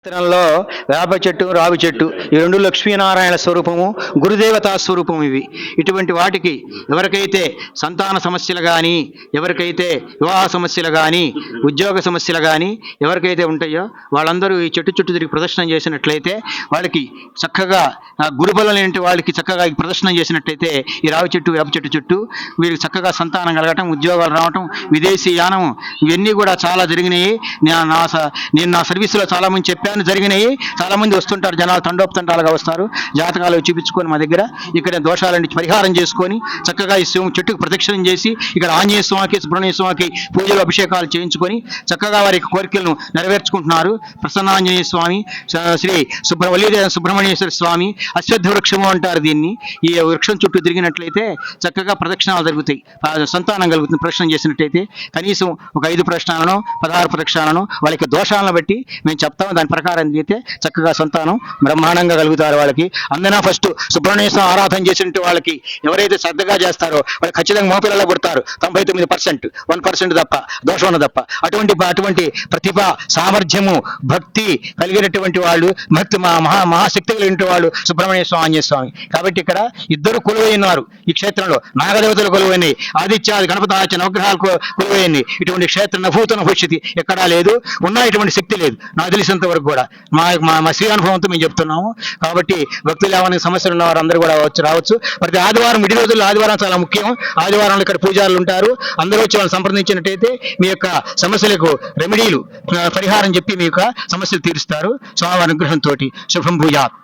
క్షేత్రంలో వేప చెట్టు రావి చెట్టు ఈ రెండు లక్ష్మీనారాయణ స్వరూపము గురుదేవతా స్వరూపం ఇవి. ఇటువంటి వాటికి ఎవరికైతే సంతాన సమస్యలు కానీ, ఎవరికైతే వివాహ సమస్యలు కానీ, ఉద్యోగ సమస్యలు కానీ ఎవరికైతే ఉంటాయో వాళ్ళందరూ ఈ చెట్టు చుట్టూ తిరిగి ప్రదర్శనం చేసినట్లయితే వాళ్ళకి చక్కగా గురుబలం ఏంటి వాళ్ళకి చక్కగా ఈ ప్రదర్శనం చేసినట్లయితే ఈ రావి చెట్టు వేప చెట్టు చుట్టూ వీరికి చక్కగా సంతానం కలగటం, ఉద్యోగాలు రావటం, విదేశీ యానం ఇవన్నీ కూడా చాలా జరిగినాయి. నేను నా సర్వీసులో చాలా మంది చెప్పాను, జరిగినాయి. చాలా మంది వస్తుంటారు, జనాలు తండోపతండాలుగా వస్తారు, జాతకాలు చూపించుకొని మా దగ్గర ఇక్కడ దోషాలన్నీ పరిహారం చేసుకొని చక్కగా ఈ చెట్టుకు ప్రదక్షిణం చేసి ఇక్కడ ఆంజనేయ స్వామికి, సుబ్రహ్మణ్య స్వామికి పూజలు అభిషేకాలు చేయించుకొని చక్కగా వారి కోరికలను నెరవేర్చుకుంటున్నారు. ప్రసన్నాంజనేయ స్వామి, శ్రీ సుబ్రహ్మణ్యేశ్వర స్వామి అశ్వత్థ వృక్షము అంటారు దీన్ని. ఈ వృక్షం చుట్టూ తిరిగినట్లయితే చక్కగా ప్రదక్షిణాలు జరుగుతాయి, సంతానం కలుగుతుంది. ప్రదక్షిణం చేసినట్లయితే కనీసం ఒక 5 ప్రదక్షిణాలను 16 ప్రదక్షిణాలను వాళ్ళకి దోషాలను బట్టి మేము చెప్తాము. దాని ప్రకారం చేస్తే చక్కగా సంతానం బ్రహ్మాండంగా కలుగుతారు. వాళ్ళకి అందనా ఫస్ట్ సుబ్రహ్మణ్య స్వామి ఆరాధన చేసినట్టు వాళ్ళకి ఎవరైతే శ్రద్ధగా చేస్తారో వాళ్ళు ఖచ్చితంగా మోపిల్లల్లో కొడతారు. 99%, 1% తప్ప దోషం ఉన్న తప్ప. అటువంటి ప్రతిభ, సామర్థ్యము, భక్తి కలిగినటువంటి వాళ్ళు, భక్తి మహాశక్తి కలిగిన వాళ్ళు సుబ్రహ్మణ్య స్వామి, ఆంజనేయ స్వామి. కాబట్టి ఇక్కడ ఇద్దరు కొలువైనారు ఈ క్షేత్రంలో. నాగదేవతలు కొలువైనాయి, ఆదిత్యాది గణపతి నవగ్రహాలు కొలువైనాయి. ఇటువంటి క్షేత్రం నభూతన భవిష్యత్తు ఎక్కడా లేదు, ఉన్నా ఇటువంటి శక్తి లేదు నాకు తెలిసినంత వరకు కూడా. మా శ్రీ అనుభవంతో మేము చెప్తున్నాము. కాబట్టి భక్తులు ఏమైనా సమస్యలు ఉన్న వారు అందరూ కూడా రావచ్చు. ప్రతి ఆదివారం, విడి రోజుల్లో ఆదివారం చాలా ముఖ్యం. ఆదివారంలో ఇక్కడ పూజారులు ఉంటారు, అందరూ వచ్చి వాళ్ళని సంప్రదించినట్టయితే మీ యొక్క సమస్యలకు రెమెడీలు, పరిహారం చెప్పి మీ యొక్క సమస్యలు తీరుస్తారు. స్వామి అనుగ్రహంతో శుభం భూయాత్.